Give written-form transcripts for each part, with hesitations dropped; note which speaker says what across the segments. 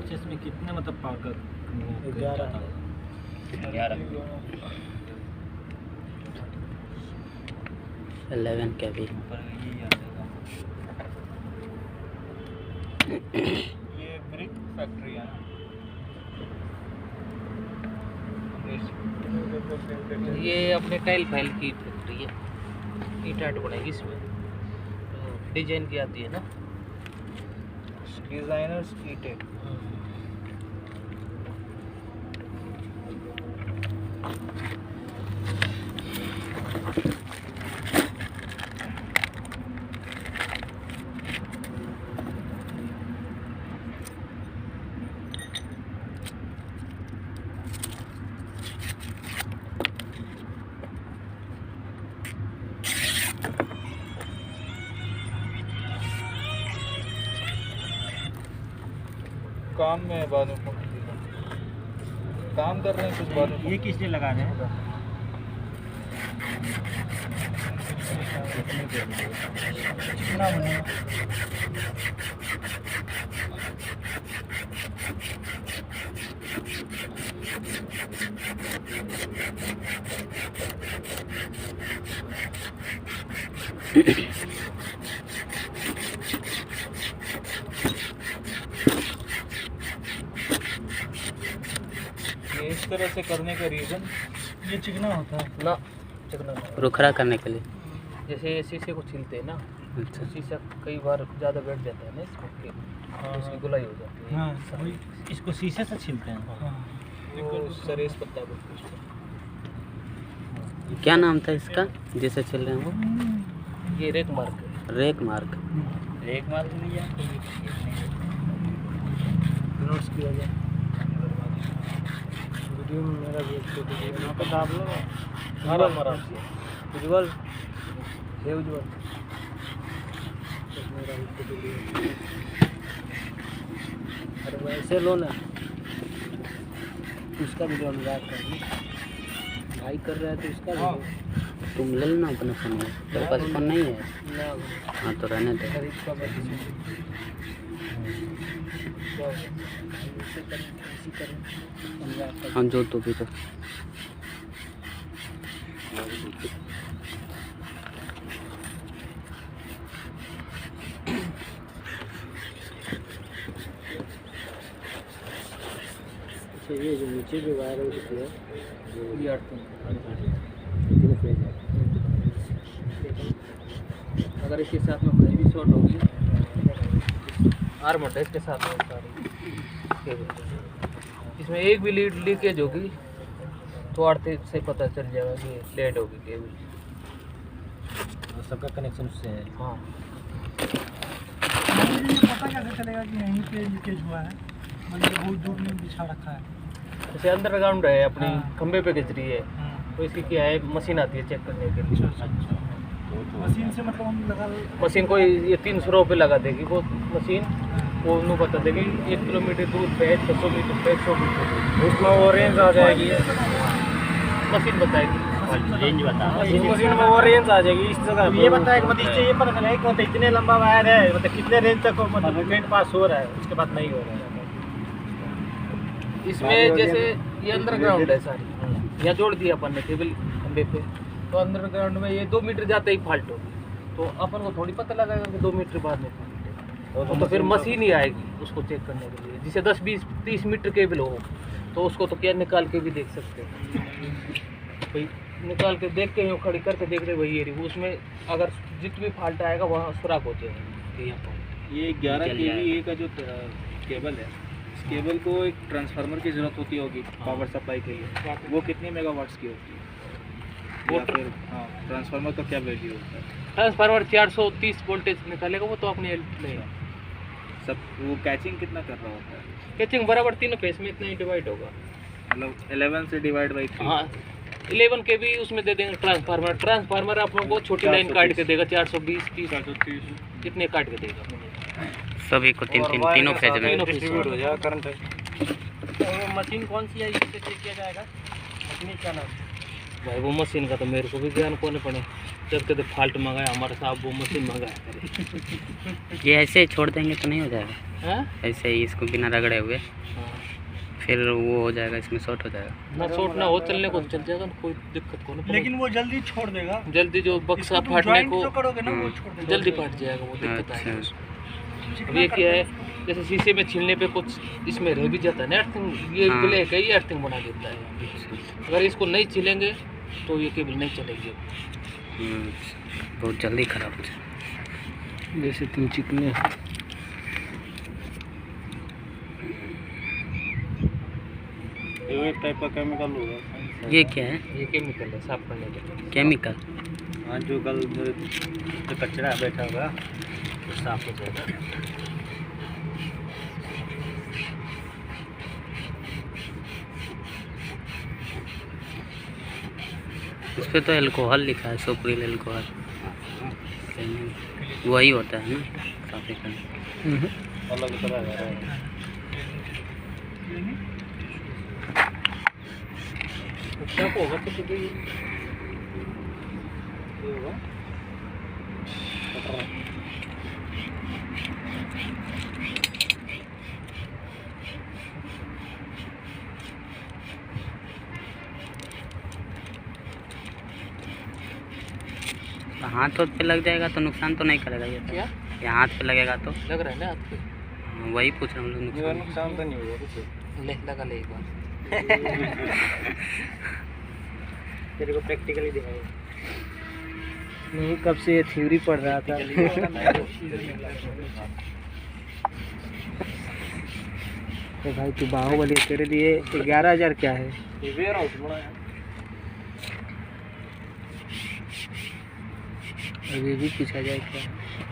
Speaker 1: इसमें कितने मतलब पावर का
Speaker 2: 11 के भी
Speaker 1: ये ब्रिक फैक्ट्री है।
Speaker 3: ये अपने टाइल फाइल की फैक्ट्री है। ईंट बनेगी इसमें, तो डिजाइन की आती है ना,
Speaker 1: डिजाइनर्स ईंटें। काम में है, बाद में फोन कीजिएगा। काम कर रहे हैं कुछ बाद में। ये किस लिए लगा रहे हैं? कितना बनेगा? ये इस तरह से करने का रीज़न ये चिकना होता है
Speaker 3: ना, चिकना ना।
Speaker 2: रुखरा करने के लिए।
Speaker 3: जैसे शीशे को छीलते हैं ना,
Speaker 2: अच्छा।
Speaker 3: तो शीशा कई बार ज़्यादा बैठ जाता है ना इसमें, तो इसकी गुलाई हो जाती है।
Speaker 1: हाँ, इसको शीशे से छीलते हैं।
Speaker 3: वो सरेस पत्ता को
Speaker 2: क्या नाम था इसका जिसे चल रहे हैं वो?
Speaker 3: ये रेक मार्क है।
Speaker 2: Remark.
Speaker 1: एक मार्क नहीं है,
Speaker 3: नोट्स किया जाए
Speaker 1: वीडियो में मेरा भी यहाँ पे दाब लो।
Speaker 3: आराम आराम से।
Speaker 1: उज्जवल हे उज्जवल,
Speaker 3: अरे वैसे लो ना, उसका भी जो अनुराग कर भाई कर रहा है तो उसका भी लो।
Speaker 2: तुम ले लेना अपने फोन में, तेरे पास फोन नहीं है?
Speaker 3: ना
Speaker 2: हाँ तो रहने दे।
Speaker 3: खरीद का इसी करें अनुराग का।
Speaker 2: हाँ जो तो भी तो
Speaker 3: ये जो नीचे जो वायर होती है ये अगर इसके साथ में कोई भी शॉर्ट होगी, आर्मड है इसके साथ में सारी केबल। इसमें एक भी लीड लीकेज होगी तो आड़ते से पता चल जाएगा कि डेड होगी केबल।
Speaker 1: सबका कनेक्शन उससे है।
Speaker 3: हाँ,
Speaker 1: पता कैसे चलेगा कि यहीं पे लीकेज हुआ है? मतलब बहुत दूर में बिछा रखा है।
Speaker 3: जैसे अंडरग्राउंड है अपनी, खंबे पे खिंच रही है,
Speaker 1: हाँ।
Speaker 3: तो इसकी क्या है, मशीन आती है चेक करने के लिए।
Speaker 1: मशीन से मतलब हम लगा
Speaker 3: मशीन को ये 300 रुपये लगा देगी वो मशीन, वो उन्हें बता देगी 1 किलोमीटर दूर पे 600 मीटर पे 100 मीटर
Speaker 1: उसमें वो रेंज आ जाएगी।
Speaker 3: मशीन बताएगी।
Speaker 1: रेंज बता, मशीन में वो रेंज आ जाएगी इस जगह। ये बताएगा मतलब इससे ये पता चलेगा कि मतलब इतने लंबा वायर है, मतलब कितने रेंज तक मतलब करंट पास हो रहा है, उसके बाद नहीं हो रहा है।
Speaker 3: इसमें जैसे ये अंडरग्राउंड है सारी, यहाँ जोड़ दिया अपन ने केबल खंबे पे, तो अंडरग्राउंड में ये 2 मीटर जाते ही फाल्ट होगी, तो अपन को थोड़ी पता लगेगा कि 2 मीटर बाद में फाल्ट है। तो फिर मशीन ही आएगी उसको चेक करने के लिए। जिसे 10, 20, 30 मीटर केबल हो तो उसको तो क्या निकाल के भी देख सकते हैं, भाई निकाल के देख के यूँ खड़ी करके देख रहे वही एरिया, उसमें अगर जितनी फाल्ट आएगा वहाँ सुराख हो जाएगा।
Speaker 1: ये 11 kVA का जो केबल है, इस केबल को एक ट्रांसफार्मर की ज़रूरत होती होगी पावर सप्लाई के लिए। वो कितने मेगावाट्स की होती है? या फिर हाँ, ट्रांसफार्मर का क्या वैल्यू होता है?
Speaker 3: ट्रांसफार्मर 430 वोल्टेज निकालेगा वो तो अपनी नहीं।
Speaker 1: सब वो कैचिंग कितना कर रहा होता है?
Speaker 3: कैचिंग बराबर तीनों फेस में इतना ही डिवाइड होगा।
Speaker 1: मतलब 11 से डिवाइड बाई 3।
Speaker 3: हाँ, 11 के भी उसमें दे देंगे ट्रांसफार्मर आप लोगों को छोटी लाइन काट के देगा, 420, 30 कितने काट के देगा
Speaker 2: सभी को तीनों फेज में
Speaker 1: डिस्ट्रीब्यूट हो जाएगा करंट।
Speaker 3: मशीन कौन सी है जिससे चेक किया जाएगा? मशीन का नाम भाई वो मशीन का तो मेरे को भी ज्ञान कौन पड़े। जब कहते फाल्ट मंगाया हमारे साहब वो मशीन मंगाया।
Speaker 2: ये ऐसे ही छोड़ देंगे तो नहीं हो जाएगा?
Speaker 3: हैं?
Speaker 2: ऐसे ही इसको बिना रगड़े हुए फिर वो हो जाएगा, इसमें शॉर्ट हो जाएगा।
Speaker 3: ना शॉर्ट ना हो, चलने को चल जाएगा, कोई दिक्कत को नहीं।
Speaker 4: लेकिन वो जल्दी छोड़ देगा,
Speaker 3: जल्दी जो बक्सा
Speaker 4: इसको तुम
Speaker 3: फाटने
Speaker 4: joint
Speaker 3: को
Speaker 4: जो करोगे ना वो छोड़ देगा।
Speaker 3: जल्दी फट जाएगा, वो दिक्कत
Speaker 2: अच्छा।
Speaker 3: आएगी। अब ये क्या है, जैसे शीशे में छीलने पे कुछ इसमें रह भी जाता है ना अर्थिंग, ये
Speaker 2: हाँ।
Speaker 3: ब्लैक है, ये अर्थिंग बना देता है। अगर इसको नहीं छीलेंगे तो ये केबल नहीं चलेगी।
Speaker 2: बहुत जल्दी खराब हो जाएगा।
Speaker 3: जैसे तुम चिकने
Speaker 1: ये एक टाइप का केमिकल होगा।
Speaker 2: ये क्या है?
Speaker 3: ये केमिकल है साफ करने के।
Speaker 2: केमिकल?
Speaker 1: हाँ, जो कल जो कचरा बैठा होगा वो साफ हो जाएगा।
Speaker 2: इस पे तो अल्कोहल लिखा है, सुप्रील अल्कोहल। वही होता है ना काफ़ी करने।
Speaker 1: अलग तरह का है।
Speaker 3: क्या होगा तो ये
Speaker 1: होगा
Speaker 2: हाथ पे लग जाएगा तो नुकसान तो नहीं करेगा ये?
Speaker 3: क्या
Speaker 2: ये हाथ पे लगेगा तो?
Speaker 3: लग रहा है ना आपको?
Speaker 2: हाँ, वही पूछ रहा हूँ, नुकसान
Speaker 1: नुकसान तो नहीं होगा कुछ।
Speaker 3: ले लगा ले एक बार।
Speaker 1: तेरे को प्रैक्टिकली दिखाएगा।
Speaker 3: नहीं, कब से ये थ्योरी पढ़ रहा था। तो भाई तू बाहुबली, तेरे लिए 11,000 क्या है?
Speaker 1: ये वेयर हाउस बड़ा है।
Speaker 3: ये भी पूछा जाए क्या?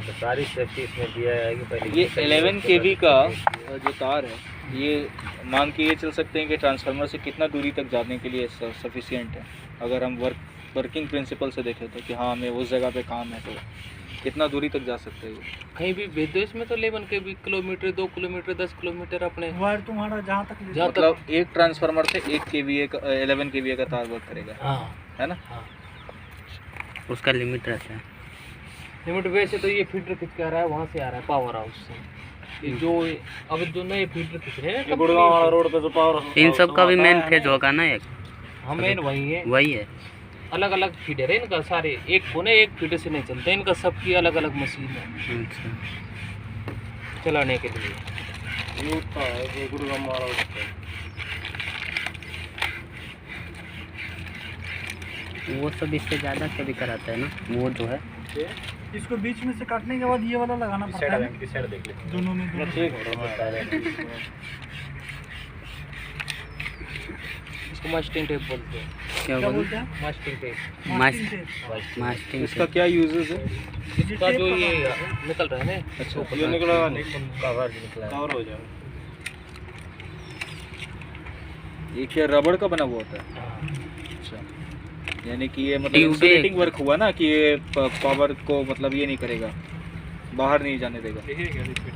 Speaker 1: तो सारी सेफ्टी इसमें दिया है कि पहले ये 11 kV का जो तार है, ये मान के ये चल सकते हैं कि ट्रांसफार्मर से कितना दूरी तक जाने के लिए सफिशिएंट है। अगर हम वर्किंग प्रिंसिपल से देखें तो कि हाँ हमें उस जगह पे काम है तो कितना दूरी तक जा सकते हैं।
Speaker 3: कहीं भी भेज दो, इसमें तो 11 के भी किलोमीटर, 2 किलोमीटर, 10 किलोमीटर अपने
Speaker 4: वायर तुम्हारा जहाँ तक ले
Speaker 3: जहाँ
Speaker 1: मतलब एक ट्रांसफार्मर से 1 kVA का 11 kVA का तार वर्क करेगा,
Speaker 3: हाँ
Speaker 1: है ना?
Speaker 3: हाँ
Speaker 2: उसका लिमिट रहता है।
Speaker 3: लिमिट वैसे तो ये फीडर खींच के आ रहा है, वहाँ से आ रहा है पावर हाउस से। ये जो अब जो नए फीडर खींच रहे हैं
Speaker 1: गुड़गांव वाला रोड पे जो पावर
Speaker 2: इन सब का भी मेन फेज होगा ना एक?
Speaker 3: हाँ मेन वही है,
Speaker 2: वही है।
Speaker 3: अलग अलग फीडर है इनका सारे, एक कोने एक फीडर से नहीं चलते, इनका सबकी अलग अलग मशीन है
Speaker 2: अच्छा।
Speaker 3: चलाने के लिए।
Speaker 1: गुड़गांव वाला
Speaker 2: वो सब इससे ज़्यादा कभी कराता है ना वो जो है।
Speaker 4: इसको बीच में से काटने के बाद ये वाला लगाना पड़ता है दोनों में।
Speaker 3: इसको मास्टिंग टेप बोलते हैं।
Speaker 2: क्या
Speaker 4: क्या
Speaker 2: बोलते
Speaker 4: बोलते हैं?
Speaker 3: मास्टिंग टेप।
Speaker 2: मास्टिंग?
Speaker 1: इसका क्या यूजेस है?
Speaker 3: इसका जो ये निकल रहा है ना,
Speaker 1: अच्छा ये निकला कवर निकला, कवर हो जाएगा। ये क्या रबड़ का बना हुआ होता है? अच्छा, यानी कि ये मतलब इंसुलेटिंग वर्क हुआ ना कि ये पावर को मतलब ये नहीं करेगा, बाहर नहीं जाने देगा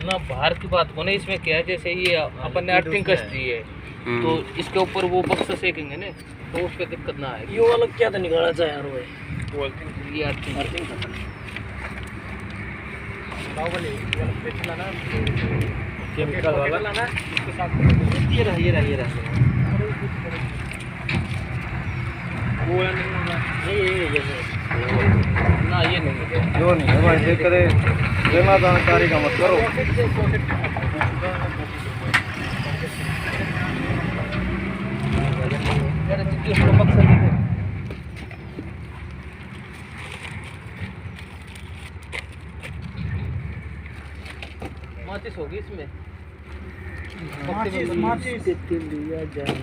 Speaker 3: ना बाहर की बात को नहीं। इसमें क्या है, जैसे ये अपन ने अर्थिंग कस दी है तो इसके ऊपर वो बक्सा सेकेंगे ना तो उसका दिक्कत ना आएगी। ये वाला क्या था निकाला था यार, वो ये अर्थिंग केमिकल वाला ना, इसके साथ ये रहा वो वाला नहीं होगा। ये ना, ये नहीं है,
Speaker 1: जो नहीं है भाई देख करे बिना जानकारी का मत करो।
Speaker 3: माचिस होगी इसमें,
Speaker 4: माचिस
Speaker 3: लिया जाए।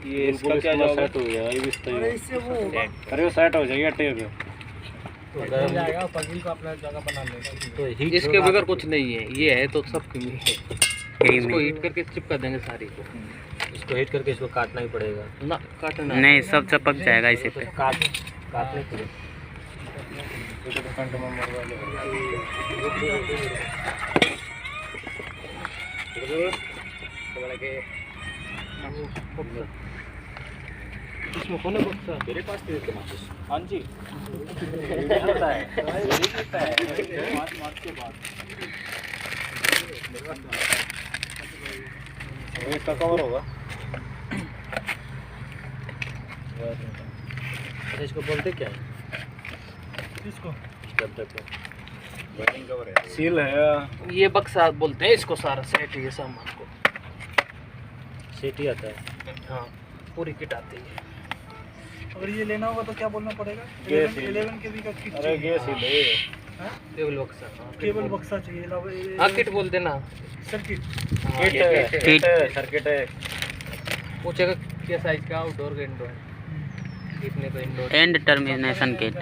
Speaker 1: ये इसका क्या जवाब सेट हो गया? ये भी सही है।
Speaker 4: इससे वो होगा।
Speaker 1: अरे वो सेट हो जाएगा टेप
Speaker 4: जाएगा पगड़ी को अपना जगह बना लेगा।
Speaker 3: तो इसके बगैर कुछ नहीं है, ये है तो सब कमी है। इसको हीट करके चिपका देंगे सारी को।
Speaker 1: इसको हिट करके इसको काटना ही पड़ेगा
Speaker 3: ना, काटना
Speaker 2: नहीं, सब चपक जाएगा इसी पे।
Speaker 1: काटने के लिए
Speaker 3: इसमें कौन है बक्सा?
Speaker 1: मेरे पास हाँ जी मार्च के बाद इसका कवर होगा।
Speaker 3: इसको बोलते क्या है?
Speaker 4: इसको
Speaker 1: सील है
Speaker 3: ये बक्सा बोलते हैं इसको, सारा सेट ये सामान को
Speaker 1: सेट ही आता है।
Speaker 3: हाँ, पूरी किट आती है।
Speaker 4: अगर ये लेना होगा तो क्या बोलना पड़ेगा?
Speaker 1: ये
Speaker 4: 11 के भी का किट
Speaker 1: अरे ये सील है
Speaker 4: हाँ?
Speaker 3: केबल बक्सा, हाँ,
Speaker 4: केबल बक्सा चाहिए।
Speaker 3: हाँ किट बोलते ना।
Speaker 4: सर्किट
Speaker 3: हाँ,
Speaker 1: किट
Speaker 3: ये
Speaker 1: है,
Speaker 3: किट है।
Speaker 1: किट है, सर्किट है।
Speaker 3: पूछेगा क्या साइज का, आउटडोर का इंडोर, कितने का इंडोर।
Speaker 2: And termination kit.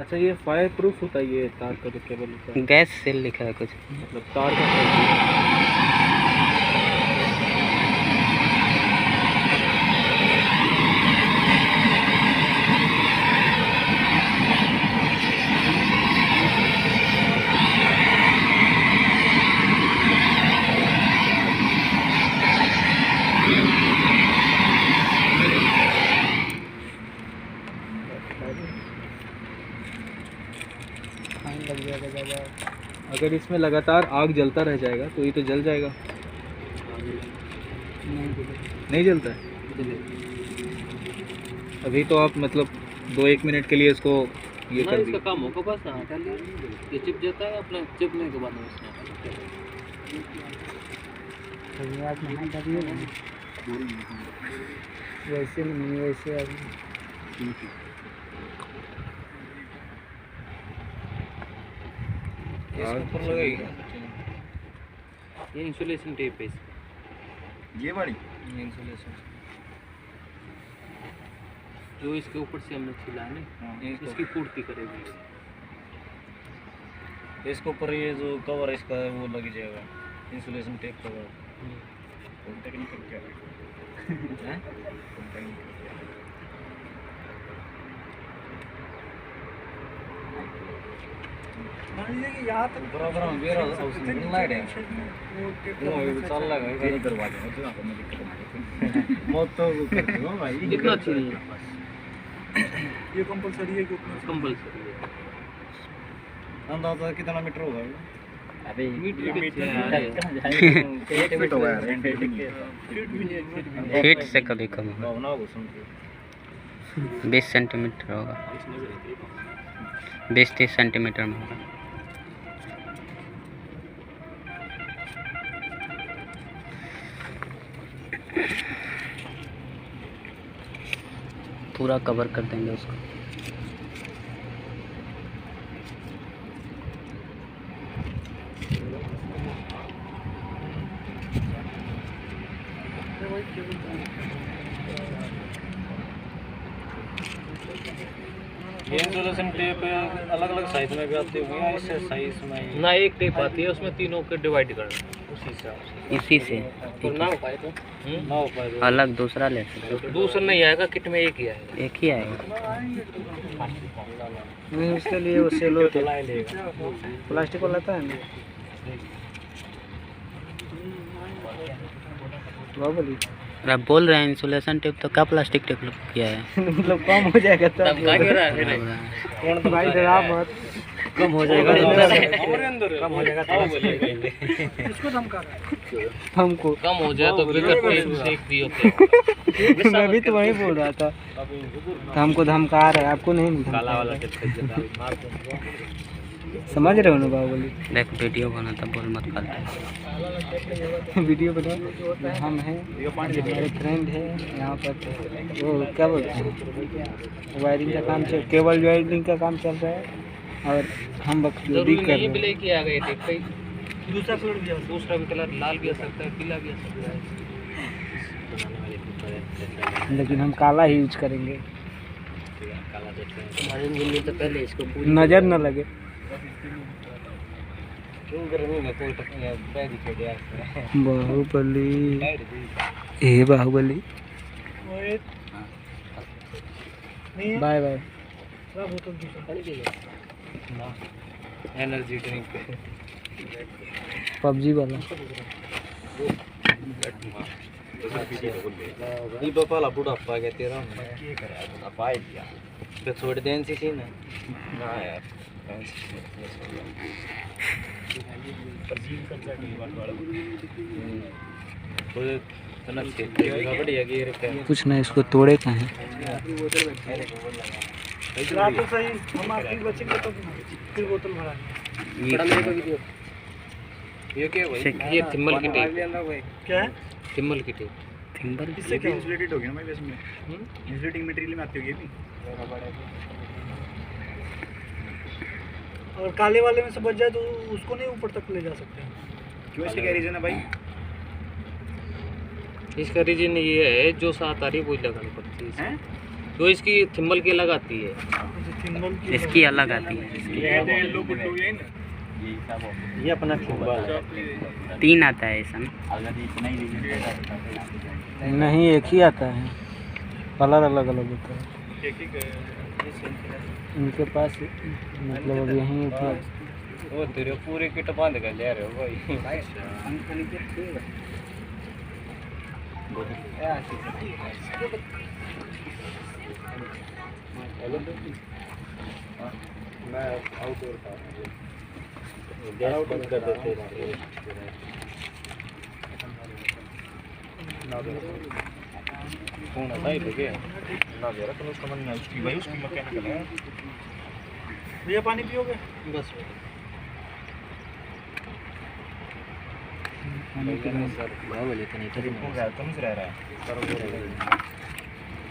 Speaker 1: अच्छा ये फायर प्रूफ होता है ये तार का जो केबल होता है?
Speaker 2: गैस सेल लिखा है कुछ।
Speaker 1: मतलब तार का अगर इसमें लगातार आग जलता रह जाएगा तो ये तो जल जाएगा। नहीं जलता है अभी तो आप मतलब 2-1 मिनट के लिए इसको ये
Speaker 3: ना
Speaker 1: कर
Speaker 3: इसका
Speaker 1: दिए।
Speaker 3: काम होगा बस। हाँ, कर लिया। ये चिप जाता है अपना, चिपने के बाद में इसमें
Speaker 4: वैसे नहीं, वैसे
Speaker 3: इसके ऊपर लगेगा ये इंसुलेशन टेप है इसका।
Speaker 1: ये बड़ी
Speaker 3: इंसुलेशन जो इसके ऊपर से हमने छिला है ना, इसकी पूर्ति करेगी।
Speaker 1: इसके ऊपर ये जो कवर है इसका वो लग जाएगा इंसुलेशन टेप कवर। टेक्निकल क्या है?
Speaker 4: मान लीजिए कि यहाँ तक
Speaker 1: बराबर हम वेर हाउस में लाइट है वो चल लगा ये करवा दे मुझे ना कोई दिक्कत नहीं मौत तो कर दो भाई
Speaker 3: इतना अच्छी नहीं है,
Speaker 4: ये कंपलसरी है कि उतना
Speaker 3: कंपल्सरी है।
Speaker 1: अंदाजा कितना मीटर होगा अभी
Speaker 3: मीटर
Speaker 1: फीट होगा यार
Speaker 4: फीट भी नहीं है, फीट भी नहीं।
Speaker 2: फीट से कभी कम होगा।
Speaker 1: भावना को सुन
Speaker 2: 20 सेंटीमीटर होगा, 20-30 सेंटीमीटर में होगा। पूरा कवर कर देंगे उसको।
Speaker 1: ये इंसुलेशन टेप अलग अलग साइज में भी आती होंगी या इससे साइज में
Speaker 3: ना एक टेप आती है उसमें तीनों के डिवाइड करना।
Speaker 2: इसी से
Speaker 3: और ना हो पाए तो
Speaker 1: ना हो पाए तो
Speaker 2: अलग दूसरा ले सकते हो।
Speaker 3: दूसरा नहीं आएगा, किट में एक ही आएगा।
Speaker 2: एक ही आएगा।
Speaker 4: नहीं उसके लिए वो सेलो प्लास्टिक वाला था ना बाहुबली।
Speaker 2: अरे आप बोल रहे हैं इंसुलेशन टेप, तो क्या प्लास्टिक टेप किया है?
Speaker 4: मतलब कम हो जाएगा तब
Speaker 3: तब का क्यों रहा है?
Speaker 2: लग रहा है।
Speaker 4: भाई डरा मत, कम हो जाएगा
Speaker 1: कम हो जाएगा
Speaker 4: इसको धमका रहा है हमको।
Speaker 3: कम हो जाए तो फिर सेक भी होते हैं।
Speaker 4: मैं भी तो वही बोल रहा था, हमको धमका रहा है, आपको नहीं
Speaker 1: काला वाला
Speaker 4: समझ रहे हो ना बाहुबली।
Speaker 2: देख वीडियो बना था, बोल मत फालतू।
Speaker 4: वीडियो बना, हम हैं, हमारे फ्रेंड है यहाँ पर, वो क्या बोलते हैं, वायरिंग का काम चल, केबल वायरिंग का काम चल रहा है और हम बखूबी
Speaker 3: जरूरी
Speaker 4: कर
Speaker 3: नहीं
Speaker 4: रहे
Speaker 3: ब्लैक ही आ गए थे, कई
Speaker 4: दूसरा कलर भी
Speaker 3: दूसरा भी कलर लाल भी आ सकता है, पीला भी आ सकता है।
Speaker 4: लेकिन हम काला ही यूज करेंगे,
Speaker 3: हमारे इंजन में तो पहले इसको
Speaker 4: नज़र न लगे। बाहुबली, ए Baahubali, bye bye.
Speaker 1: Energy drink
Speaker 4: PUBG वाला
Speaker 1: दीपा बुढ़ापा क्या तेरा पाए दिया तो छोड़ देन से थी ना यार
Speaker 4: कुछ ना, इसको तोड़े कहाँ है।
Speaker 1: ये क्या भाई?
Speaker 3: ये थिम्बल की टेप।
Speaker 4: क्या है?
Speaker 3: थिम्बल की टेप।
Speaker 2: थिंबर
Speaker 4: इससे क्या
Speaker 1: इंसुलेटेड हो गया ना भाई, इसमें इंसुलेटिंग मटेरियल में आती होगी ये भी।
Speaker 4: और काले वाले में से बच जाए तो उसको नहीं ऊपर तक ले जा सकते हैं।
Speaker 1: क्यों, इसका क्या रीजन है भाई?
Speaker 3: इसका रीजन ये है, जो साथ आ रही है वही लगानी पड़ती है।
Speaker 1: हैं?
Speaker 3: जो इसकी थिम्बल की लगाती है,
Speaker 2: इसकी अलग आती है।
Speaker 1: ये अपना थिम्बल है।
Speaker 2: 3 आता है ऐसा ना?
Speaker 4: नहीं, एक ही आता है, कलर अलग अलग होता है इनके पास, मतलब अब यहीं उपलब्ध।
Speaker 1: वो तेरे पूरे किट बांध कर ले रहे हो भाई। मैं आउटडोर था, गैस बंद कर देते हैं। फोन आता है लगे ना दे रहा, तो उसका मन नहीं, उसकी भाई उसकी मैकेनिकल है।
Speaker 4: भैया पानी पियोगे?
Speaker 3: बस
Speaker 1: बाहुबली तो नहीं तो तुम से रह रहा है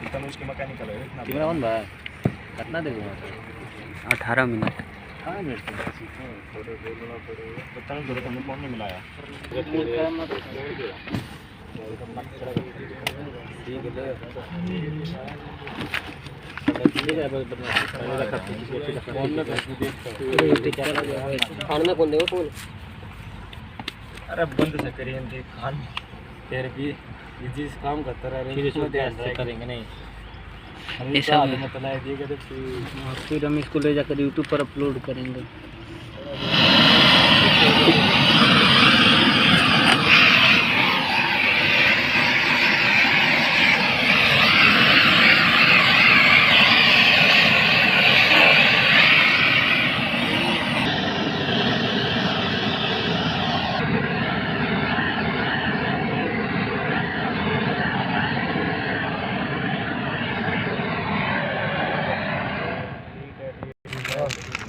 Speaker 1: इतना उसकी मैकेनिकल है इतना कितना बंद है, कितना देगा
Speaker 2: 18 मिनट।
Speaker 1: हाँ मिनट थोड़े बोलना पड़ेगा, पता नहीं जरूरत हमने फोन नहीं मिलाया।
Speaker 3: खाना कौन देगा फोन?
Speaker 1: अरे बंद से करिए देख खान तेरे भी ये चीज काम करता रह रहे हैं, ध्यान से करेंगे नहीं
Speaker 2: ऐसा भी।
Speaker 1: मतलब दिएगा तो
Speaker 4: फिर हम इसको ले जाकर यूट्यूब पर अपलोड करेंगे।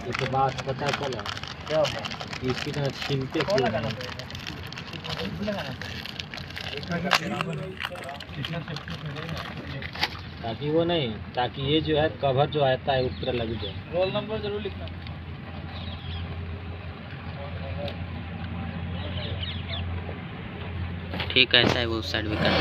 Speaker 3: ये तो बात पता चला क्या है, इसकी तरह छीलते ताकि वो नहीं, ताकि ये जो है कवर जो आता है ऊपर लग जाए।
Speaker 1: रोल नंबर जरूर लिखना।
Speaker 2: ठीक है, ऐसा है, वो उस साइड भी करते हैं।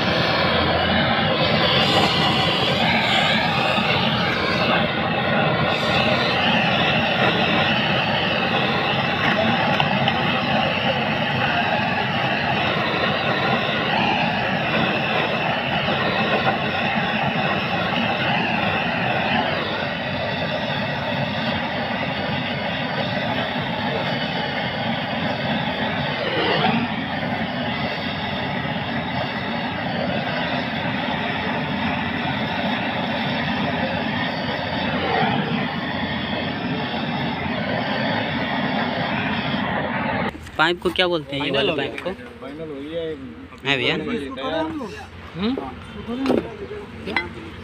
Speaker 2: पाइप को क्या बोलते हैं, ये वाले पाइप को?
Speaker 1: फाइनल हो गया
Speaker 2: है भैया?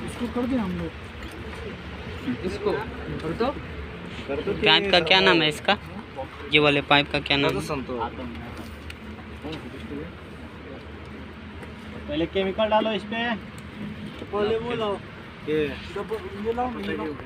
Speaker 4: इसको कर दें हम लोग,
Speaker 3: इसको कर दो।
Speaker 2: पाइप का क्या नाम है इसका? ये वाले पाइप का क्या नाम है?
Speaker 1: पहले केमिकल डालो इस पे,
Speaker 4: पहले वो लाओ,
Speaker 1: ये
Speaker 4: ये लाओ, ये लाओ।